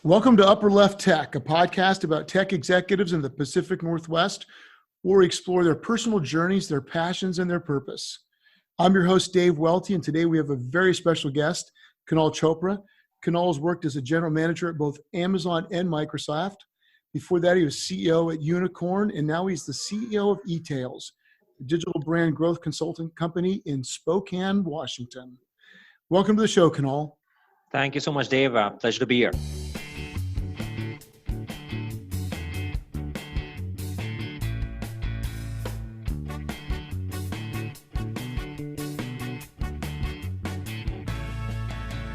Welcome to Upper Left Tech, a podcast about tech executives in the Pacific Northwest, where we explore their personal journeys, their passions, and their purpose. I'm your host, Dave Welty, and today we have a very special guest, Kunal Chopra. Kunal has worked as a general manager at both Amazon and Microsoft. Before that, he was CEO at Unicorn, and now he's the CEO of eTails, a digital brand growth consulting company in Spokane, Washington. Welcome to the show, Kunal. Thank you so much, Dave. Pleasure to be here.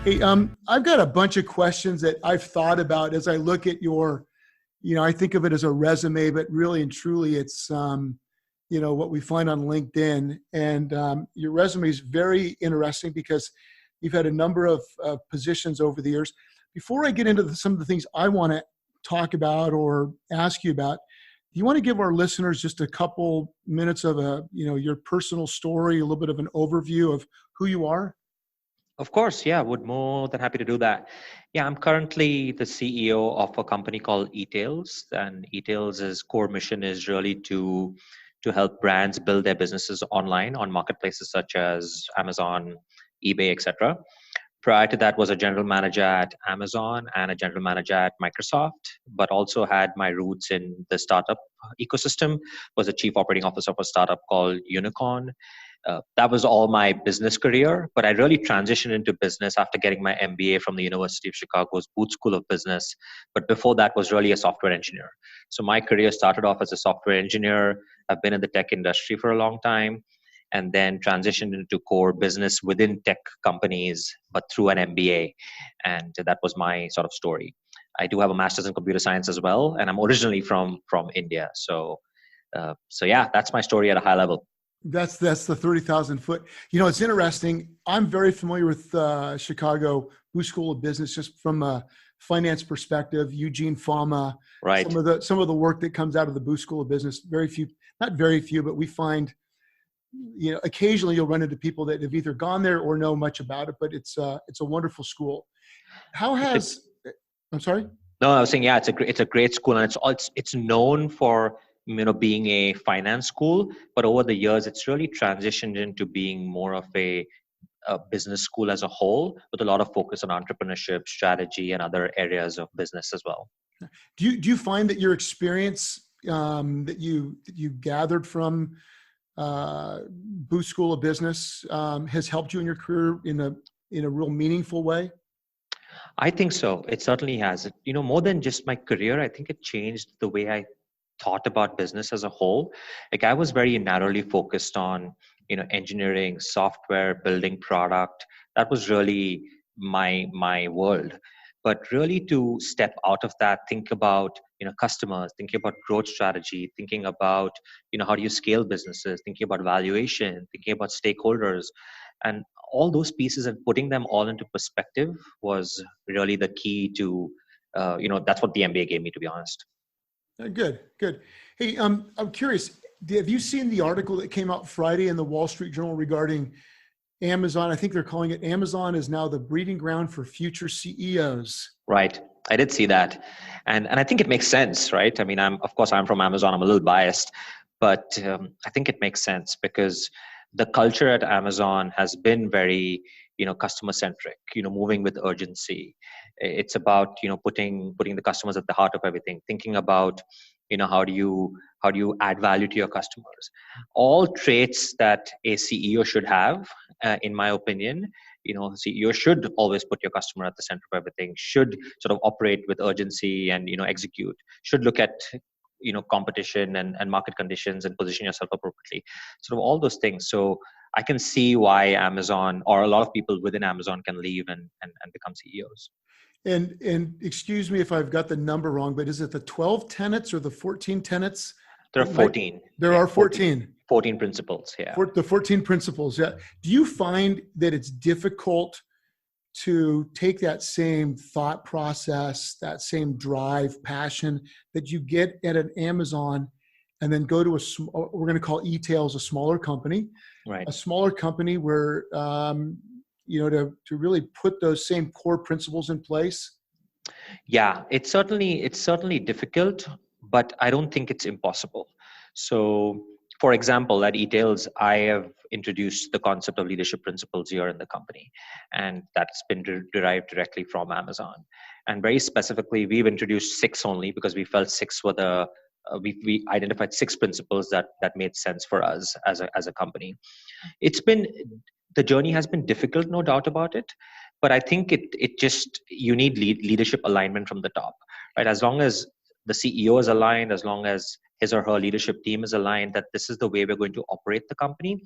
Hey, I've got a bunch of questions that I've thought about as I look at your, I think of it as a resume, but really and truly it's, what we find on LinkedIn. And your resume is very interesting because you've had a number of positions over the years. Before I get into some of the things I want to talk about or ask you about, do you want to give our listeners just a couple minutes of your personal story, a little bit of an overview of who you are? Of course, yeah, would more than happy to do that. Yeah, I'm currently the CEO of a company called eTails, and eTails' core mission is really to help brands build their businesses online on marketplaces such as Amazon, eBay, etc. Prior to that, was a general manager at Amazon and a general manager at Microsoft, but also had my roots in the startup ecosystem. Was a chief operating officer of a startup called Unicorn. That was all my business career, but I really transitioned into business after getting my MBA from the University of Chicago's Booth School of Business. But before that was really a software engineer. So my career started off as a software engineer. I've been in the tech industry for a long time, and then transitioned into core business within tech companies, but through an MBA. And that was my sort of story. I do have a master's in computer science as well, and I'm originally from India. So yeah, that's my story at a high level. That's the 30,000 foot. It's interesting. I'm very familiar with Chicago Booth School of Business, just from a finance perspective. Eugene Fama, right? Some of the work that comes out of the Booth School of Business. Not very few, but we find, occasionally you'll run into people that have either gone there or know much about it. But it's a wonderful school. I'm sorry. No, I was saying, yeah, it's a great school, and it's known for being a finance school, but over the years it's really transitioned into being more of a business school as a whole, with a lot of focus on entrepreneurship, strategy, and other areas of business as well. Do you find that your experience that you gathered from Booth School of Business has helped you in your career in a real meaningful way? I think so. It certainly has. More than just my career, I think it changed the way I thought about business as a whole. Like, I was very narrowly focused on, engineering, software, building product. That was really my world. But really, to step out of that, think about, customers, thinking about growth strategy, thinking about, how do you scale businesses, thinking about valuation, thinking about stakeholders, and all those pieces, and putting them all into perspective was really the key to, that's what the MBA gave me, to be honest. Good. Hey, I'm curious, have you seen the article that came out Friday in the Wall Street Journal regarding Amazon? I think they're calling it Amazon is now the breeding ground for future CEOs. Right. I did see that. And I think it makes sense, right? I mean, I'm from Amazon. I'm a little biased, but I think it makes sense because the culture at Amazon has been very, customer centric, moving with urgency. It's about, putting the customers at the heart of everything, thinking about, how do you add value to your customers? All traits that a CEO should have, in my opinion. CEO should always put your customer at the center of everything, should sort of operate with urgency and, execute, should look at, competition and market conditions and position yourself appropriately. Sort of all those things. So I can see why Amazon, or a lot of people within Amazon, can leave and become CEOs. And excuse me if I've got the number wrong, but is it the 12 tenets or the 14 tenets? There are 14. There are 14. 14 principles, yeah. The 14 principles, yeah. Do you find that it's difficult to take that same thought process, that same drive, passion that you get at an Amazon, and then go to we're going to call eTails a smaller company, right? A smaller company where, to really put those same core principles in place? Yeah, it's certainly difficult, but I don't think it's impossible. So, for example, at eTails, I have introduced the concept of leadership principles here in the company, and that's been derived directly from Amazon. And very specifically, we've introduced six only because we felt six were we identified six principles that made sense for us as a company. It's been The journey has been difficult, no doubt about it, but I think it just you need leadership alignment from the top, right? As long as the CEO is aligned, as long as his or her leadership team is aligned that this is the way we're going to operate the company,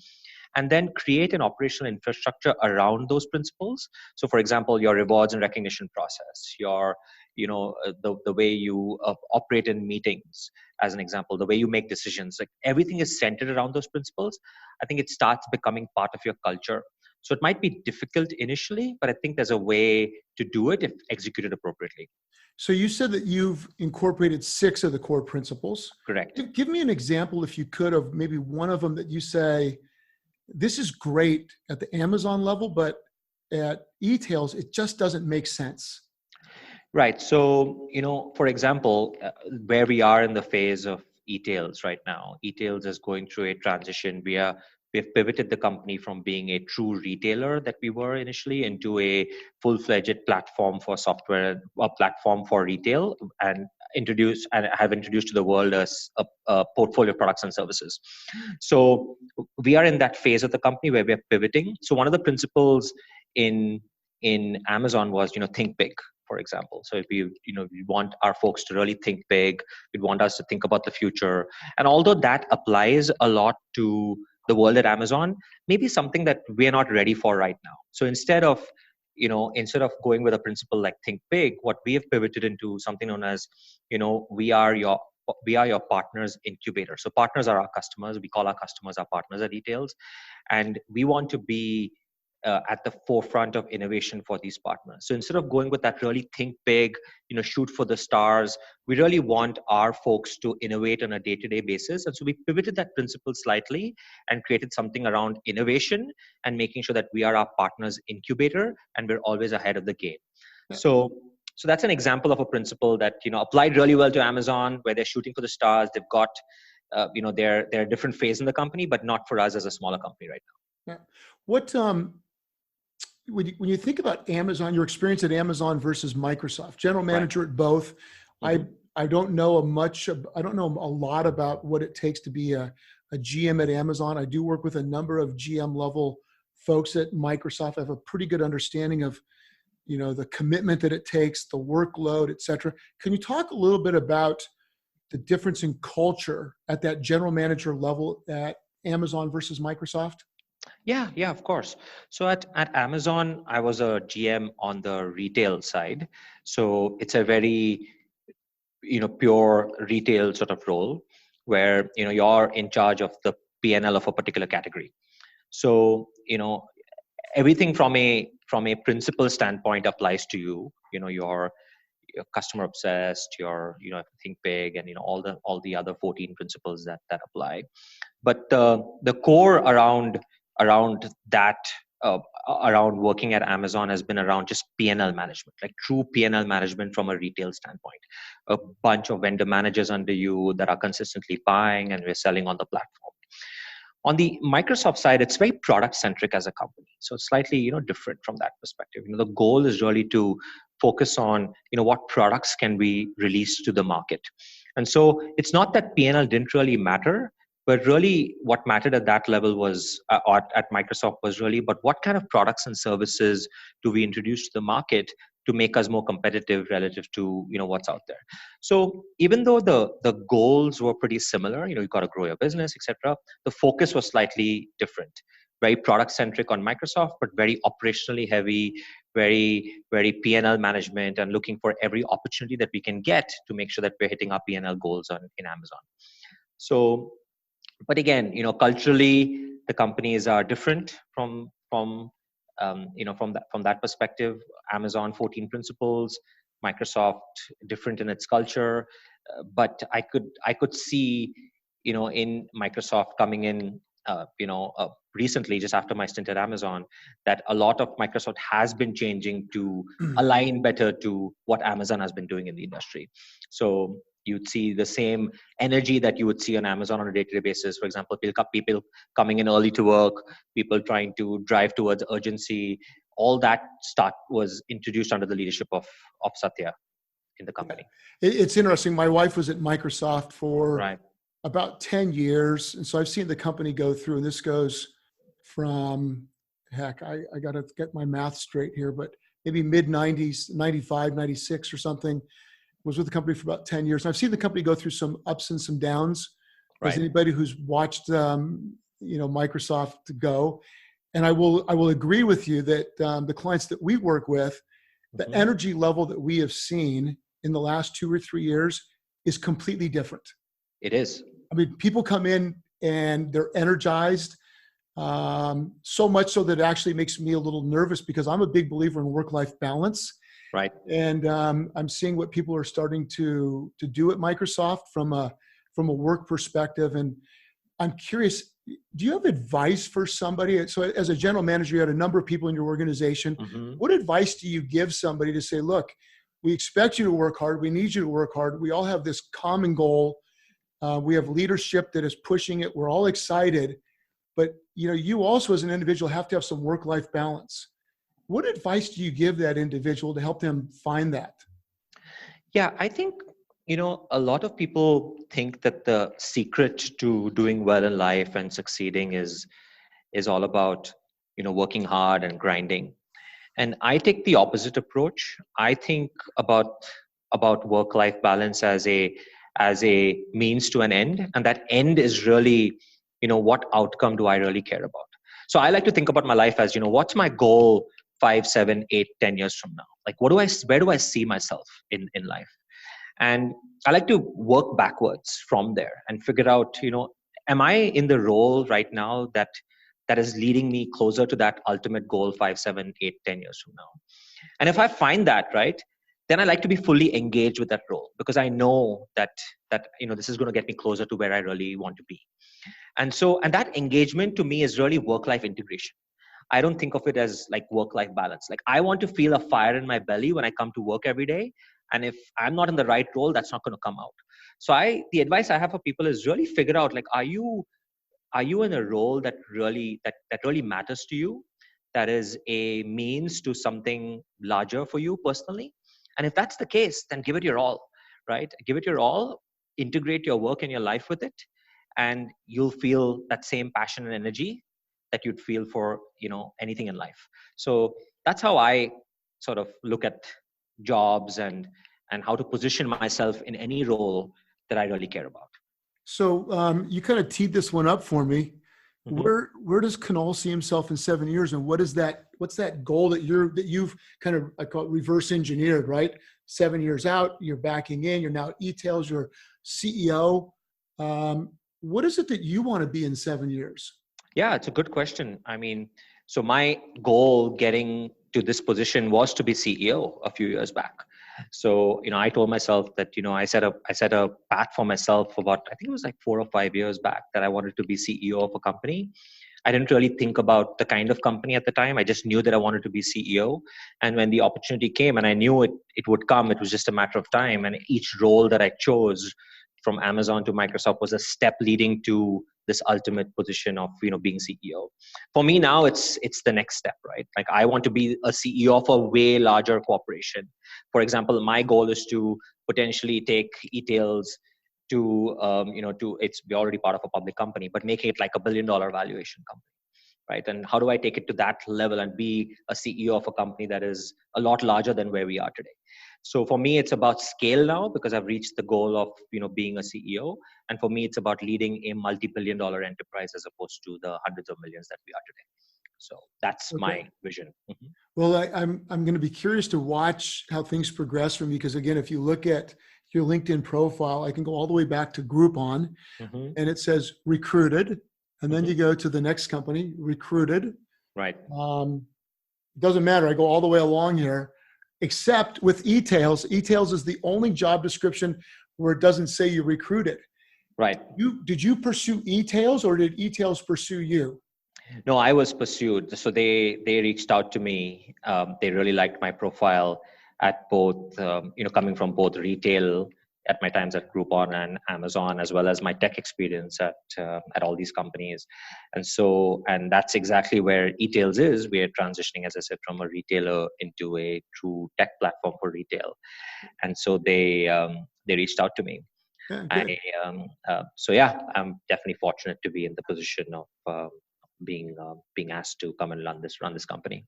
and then create an operational infrastructure around those principles. So for example, your rewards and recognition process, your the way you operate in meetings, as an example, the way you make decisions, like everything is centered around those principles. I think it starts becoming part of your culture. So it might be difficult initially, but I think there's a way to do it if executed appropriately. So you said that you've incorporated six of the core principles. Correct. Give me an example, if you could, of maybe one of them that you say, this is great at the Amazon level, but at eTails, it just doesn't make sense. Right. So, for example, where we are in the phase of eTails right now, eTails is going through a transition. We've pivoted the company from being a true retailer that we were initially into a full-fledged platform for software, a platform for retail, and have introduced to the world a portfolio of products and services. So we are in that phase of the company where we're pivoting. So one of the principles in Amazon was, think big, for example. So if we want our folks to really think big, we'd want us to think about the future. And although that applies a lot to the world at Amazon, maybe something that we're not ready for right now. So instead of going with a principle like think big, what we have pivoted into something known as, we are your partners incubator. So partners are our customers. We call our customers our partners at eTails, and we want to be at the forefront of innovation for these partners. So instead of going with that really think big, shoot for the stars, we really want our folks to innovate on a day-to-day basis. And so we pivoted that principle slightly and created something around innovation and making sure that we are our partners incubator and we're always ahead of the game. So that's an example of a principle that applied really well to Amazon, where they're shooting for the stars. They've got they're a different phase in the company, but not for us as a smaller company right now. Yeah. What when you think about Amazon, your experience at Amazon versus Microsoft, general manager at both, Mm-hmm. I don't know a lot about what it takes to be a GM at Amazon. I do work with a number of GM level folks at Microsoft. I have a pretty good understanding of, the commitment that it takes, the workload, et cetera. Can you talk a little bit about the difference in culture at that general manager level at Amazon versus Microsoft? Yeah, of course. So at Amazon, I was a GM on the retail side. So it's a very, pure retail sort of role where, you're in charge of the P&L of a particular category. So, everything from a principal standpoint applies to you. You're customer obsessed, think big, and all the other 14 principles that apply. But the core around that around working at Amazon has been around just P&L management, like true P&L management from a retail standpoint. A bunch of vendor managers under you that are consistently buying, and we're selling on the platform. On the Microsoft side, it's very product centric as a company, so it's slightly different from that perspective. The goal is really to focus on what products can we release to the market, and so it's not that P&L didn't really matter, but really what mattered at that level was or at Microsoft was really, but what kind of products and services do we introduce to the market to make us more competitive relative to what's out there. So even though the goals were pretty similar, you got to grow your business, etc., the focus was slightly different. Very product centric on Microsoft, but very operationally heavy, very very P&L management, and looking for every opportunity that we can get to make sure that we're hitting our P&L goals in Amazon. So, but again, culturally, the companies are different from that perspective. Amazon 14 principles, Microsoft different in its culture, but I could see in Microsoft coming in recently, just after my stint at Amazon, that a lot of Microsoft has been changing to align better to what Amazon has been doing in the industry. So you'd see the same energy that you would see on Amazon on a day-to-day basis. For example, people coming in early to work, people trying to drive towards urgency. All that was introduced under the leadership of Satya in the company. It's interesting. My wife was at Microsoft for Right. about 10 years. And so I've seen the company go through, and this goes from, heck, I got to get my math straight here, but maybe mid 90s, 95, 96 or something. Was with the company for about 10 years. And I've seen the company go through some ups and some downs. Right. As anybody who's watched, Microsoft go. And I will agree with you that the clients that we work with, the energy level that we have seen in the last 2 or 3 years is completely different. It is. I mean, people come in and they're energized, so much so that it actually makes me a little nervous because I'm a big believer in work-life balance. Right. And I'm seeing what people are starting to do at Microsoft from a work perspective. And I'm curious, do you have advice for somebody? So as a general manager, you had a number of people in your organization. What advice do you give somebody to say, look, we expect you to work hard. We need you to work hard. We all have this common goal. We have leadership that is pushing it. We're all excited. But you also as an individual have to have some work-life balance. What advice do you give that individual to help them find that? Yeah, I think, a lot of people think that the secret to doing well in life and succeeding is all about, working hard and grinding. And I take the opposite approach. I think about work-life balance as a means to an end. And that end is really, what outcome do I really care about? So I like to think about my life as, what's my goal 5, 7, 8, 10 years from now? Like, where do I see myself in life? And I like to work backwards from there and figure out, am I in the role right now that is leading me closer to that ultimate goal 5, 7, 8, 10 years from now? And if I find that, right, then I like to be fully engaged with that role because I know that this is going to get me closer to where I really want to be. And that engagement to me is really work-life integration. I don't think of it as like work-life balance. Like I want to feel a fire in my belly when I come to work every day. And if I'm not in the right role, that's not going to come out. So the advice I have for people is really figure out, like, are you in a role that really matters to you? That is a means to something larger for you personally. And if that's the case, then give it your all, right? Give it your all, integrate your work and your life with it. And you'll feel that same passion and energy that you'd feel for, anything in life. So that's how I sort of look at jobs and how to position myself in any role that I really care about. So you kind of teed this one up for me. Where does Kunal see himself in 7 years, and what's that goal that you've kind of, I call it reverse engineered, right? 7 years out, you're backing in, you're now at eTails, you're CEO. What is it that you want to be in 7 years? Yeah, it's a good question. I mean, so my goal getting to this position was to be CEO a few years back. So, I told myself that, I set a path for myself about, I think it was like 4 or 5 years back, that I wanted to be CEO of a company. I didn't really think about the kind of company at the time. I just knew that I wanted to be CEO. And when the opportunity came, and I knew it would come, it was just a matter of time. And each role that I chose, from Amazon to Microsoft, was a step leading to this ultimate position of being CEO. For me now, it's the next step, right? Like I want to be a CEO of a way larger corporation. For example, my goal is to potentially take eTails to we're already part of a public company, but make it like $1 billion valuation company, right? And how do I take it to that level and be a CEO of a company that is a lot larger than where we are today? So for me, it's about scale now because I've reached the goal of being a CEO. And for me, it's about leading a multi-billion dollar enterprise as opposed to the hundreds of millions that we are today. So that's my vision. Well, I'm going to be curious to watch how things progress for me because, again, if you look at your LinkedIn profile, I can go all the way back to Groupon, and it says recruited, and then you go to the next company, recruited. Right. It doesn't matter. I go all the way along here. Except with eTails. eTails is the only job description where it doesn't say you recruited. Right. Did you pursue e-tails or did e-tails pursue you? No, I was pursued. So they reached out to me. They really liked my profile at both, coming from both retail at my times at Groupon and Amazon, as well as my tech experience at all these companies. And that's exactly where eTails is. We are transitioning, as I said, from a retailer into a true tech platform for retail. And so they reached out to me. Yeah, I good. so yeah, I'm definitely fortunate to be in the position of being asked to come and run this company.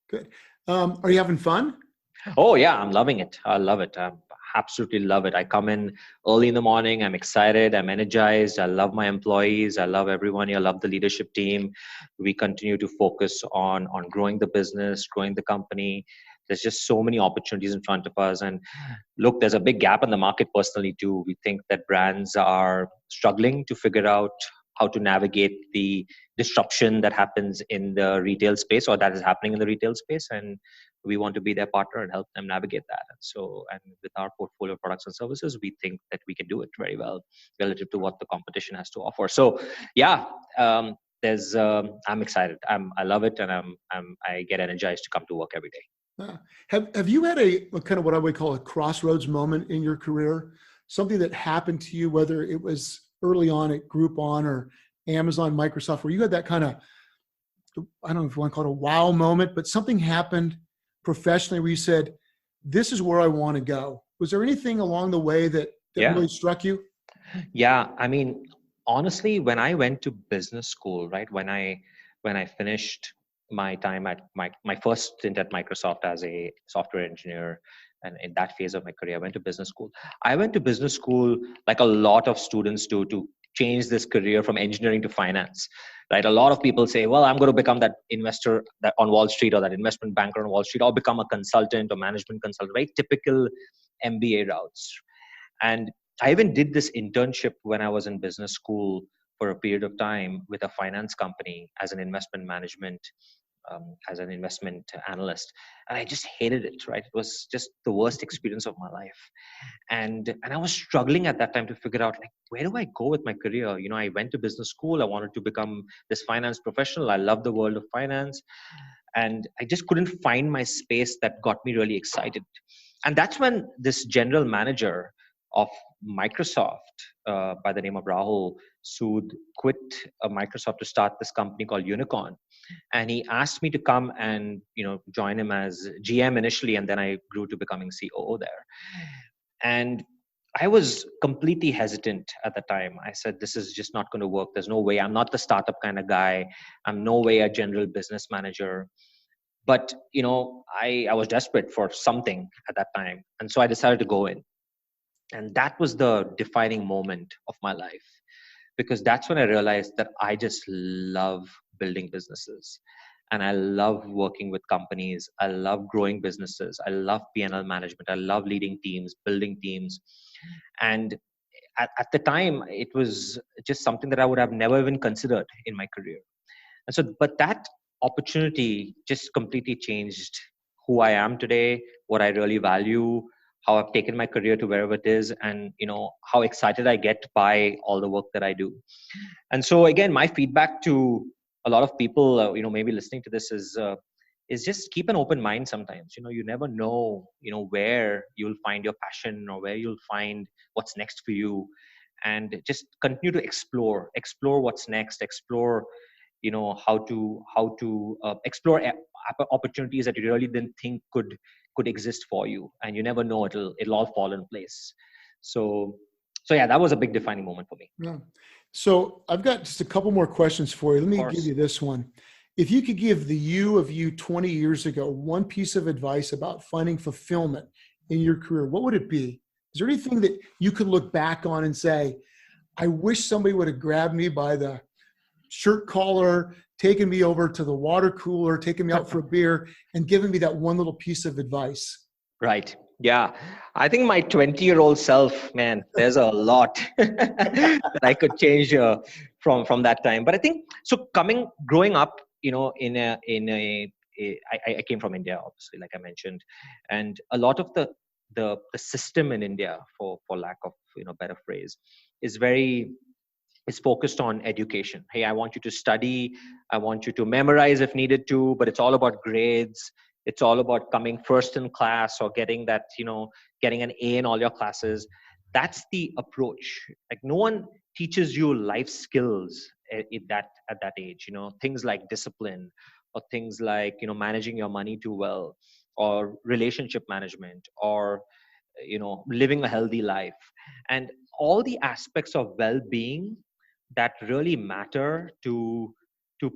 Good. Are you having fun? Oh yeah, I'm loving it. I love it. I absolutely love it. I come in early in the morning. I'm excited. I'm energized. I love my employees. I love everyone here. I love the leadership team. We continue to focus on growing the business, growing the company. There's just so many opportunities in front of us. And look, there's a big gap in the market personally too. We think that brands are struggling to figure out how to navigate the disruption that happens in the retail space, or that is happening in the retail space. And we want to be their partner and help them navigate that. And with our portfolio of products and services, we think that we can do it very well relative to what the competition has to offer. So yeah, I'm excited. I love it. And I get energized to come to work every day. Have you had a kind of what I would call a crossroads moment in your career? Something that happened to you, whether it was early on at Groupon or Amazon, Microsoft, where you had that kind of, I don't know if you want to call it a wow moment, but something happened professionally where you said, this is where I want to go. Was there anything along the way that really struck you? Yeah. I mean, honestly, when I went to business school, right, when I finished my time at my first stint at Microsoft as a software engineer, and in that phase of my career, I went to business school. I went to business school like a lot of students do, to change this career from engineering to finance, right? A lot of people say, well, I'm going to become that investor that on Wall Street, or that investment banker on Wall Street, or become a consultant or management consultant, right? Typical MBA routes. And I even did this internship when I was in business school for a period of time with a finance company as an investment management, as an investment analyst. And I just hated it, right? It was just the worst experience of my life. And I was struggling at that time to figure out, like, where do I go with my career? I went to business school. I wanted to become this finance professional. I love the world of finance. And I just couldn't find my space that got me really excited. And that's when this general manager of Microsoft, by the name of Rahul Sood, quit Microsoft to start this company called Unicorn. And he asked me to come and join him as GM initially, and then I grew to becoming COO there. And I was completely hesitant at the time. I said, this is just not going to work. There's no way. I'm not the startup kind of guy. I'm no way a general business manager. But I was desperate for something at that time, and so I decided to go in. And that was the defining moment of my life, because that's when I realized that I just love building businesses, and I love working with companies. I love growing businesses. I love P&L management. I love leading teams, building teams. And at the time, it was just something that I would have never even considered in my career. And so, but that opportunity just completely changed who I am today, what I really value, how I've taken my career to wherever it is, and how excited I get by all the work that I do. And so again, my feedback to a lot of people, maybe listening to this is just keep an open mind sometimes. You never know, where you'll find your passion or where you'll find what's next for you. And just continue to explore what's next, explore how to explore opportunities that you really didn't think could exist for you, and you never know, it'll all fall in place. So yeah, that was a big defining moment for me. Yeah. So I've got just a couple more questions for you. Let me give you this one. If you could give the you of you 20 years ago one piece of advice about finding fulfillment in your career, what would it be? Is there anything that you could look back on and say, I wish somebody would have grabbed me by the shirt collar, taken me over to the water cooler, taken me out for a beer, and given me that one little piece of advice? Right. Yeah. I think my 20-year-old self, man, there's a lot that I could change from that time. But I think, so growing up, I came from India, obviously, like I mentioned. And a lot of the the system in India, for lack of better phrase, is focused on education. Hey, I want you to study, I want you to memorize if needed to, but it's all about grades. It's all about coming first in class or getting getting an A in all your classes. That's the approach. Like, no one teaches you life skills at that age. Things like discipline, or things like managing your money too well, or relationship management, or living a healthy life, and all the aspects of well-being that really matter to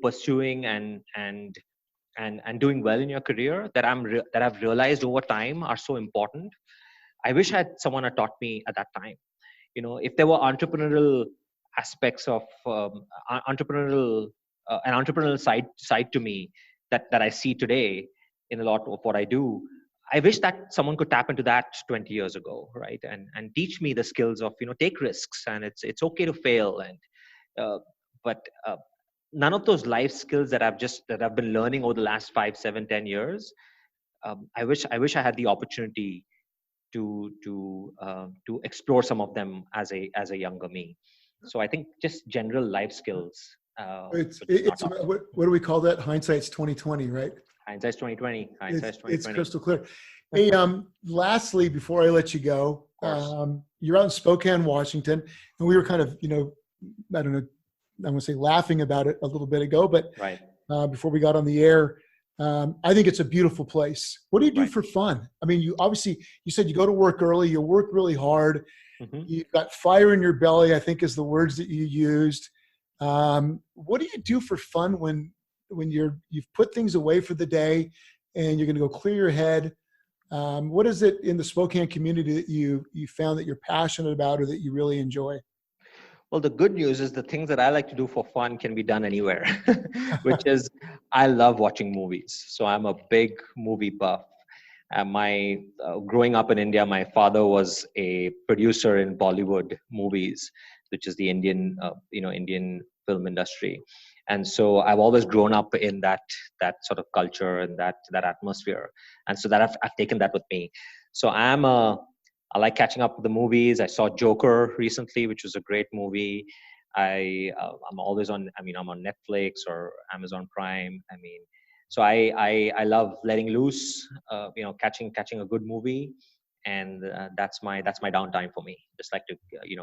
pursuing and doing well in your career, that I've realized over time are so important. I wish someone had taught me at that time. If there were entrepreneurial aspects of an entrepreneurial side to me that I see today in a lot of what I do, I wish that someone could tap into that 20 years ago, right? And teach me the skills of take risks, and it's okay to fail, and but none of those life skills that I've been learning over the last 5, 7, 10 years. I wish I had the opportunity to explore some of them as a younger me. So I think just general life skills. It's what do we call that? Hindsight's 2020, right? Hindsight's 2020. It's crystal clear. Hey, lastly, before I let you go, you're out in Spokane, Washington, and we were kind of, I don't know, I'm going to say laughing about it a little bit ago, but right. Before we got on the air, I think it's a beautiful place. What do you do for fun? I mean, you said you go to work early, you work really hard, you've got fire in your belly, I think is the words that you used. What do you do for fun when you've put things away for the day and you're going to go clear your head? What is it in the Spokane community that you found that you're passionate about or that you really enjoy? Well, the good news is the things that I like to do for fun can be done anywhere, which is I love watching movies. So I'm a big movie buff. Growing up in India, my father was a producer in Bollywood movies, which is the Indian film industry. And so I've always grown up in that sort of culture and that atmosphere. And so that I've taken that with me. So I like catching up with the movies. I saw Joker recently, which was a great movie. I'm always on. I'm on Netflix or Amazon Prime. So I love letting loose. Catching a good movie, and that's my downtime for me. Just like to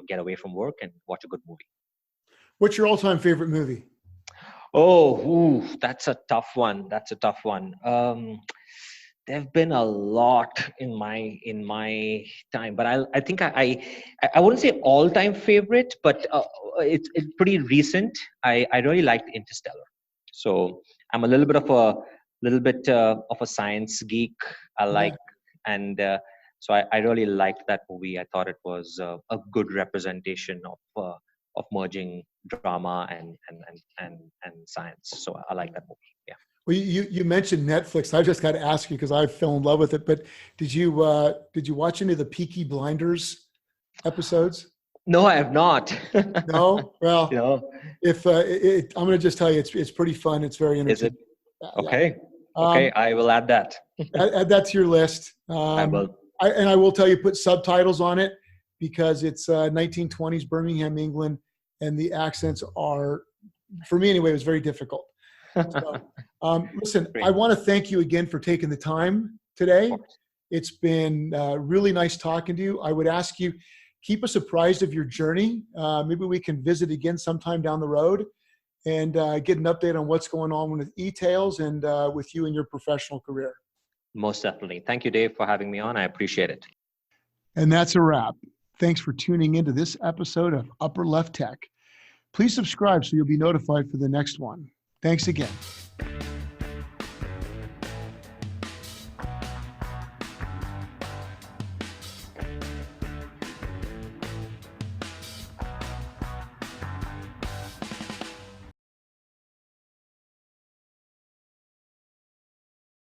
get away from work and watch a good movie. What's your all-time favorite movie? Oh, that's a tough one. There've been a lot in my time, but I think I wouldn't say all-time favorite, but it's pretty recent. I really liked Interstellar. So I'm a little bit of a science geek. So I really liked that movie. I thought it was a good representation of merging drama and science. So I like that movie. Yeah. Well, you mentioned Netflix. I just got to ask you because I fell in love with it. But did you watch any of the Peaky Blinders episodes? No, I have not. No? Well, if I'm going to just tell you, it's pretty fun. It's very entertaining. Is it? Okay. Okay, I will add that. Add that to your list. I will. I will tell you, put subtitles on it because it's 1920s Birmingham, England, and the accents are, for me anyway, it was very difficult. So, listen, great. I want to thank you again for taking the time today. It's been really nice talking to you. I would ask you, keep us apprised of your journey. Maybe we can visit again sometime down the road and get an update on what's going on with e-tails and with you in your professional career. Most definitely. Thank you, Dave, for having me on. I appreciate it. And that's a wrap. Thanks for tuning into this episode of Upper Left Tech. Please subscribe so you'll be notified for the next one. Thanks again.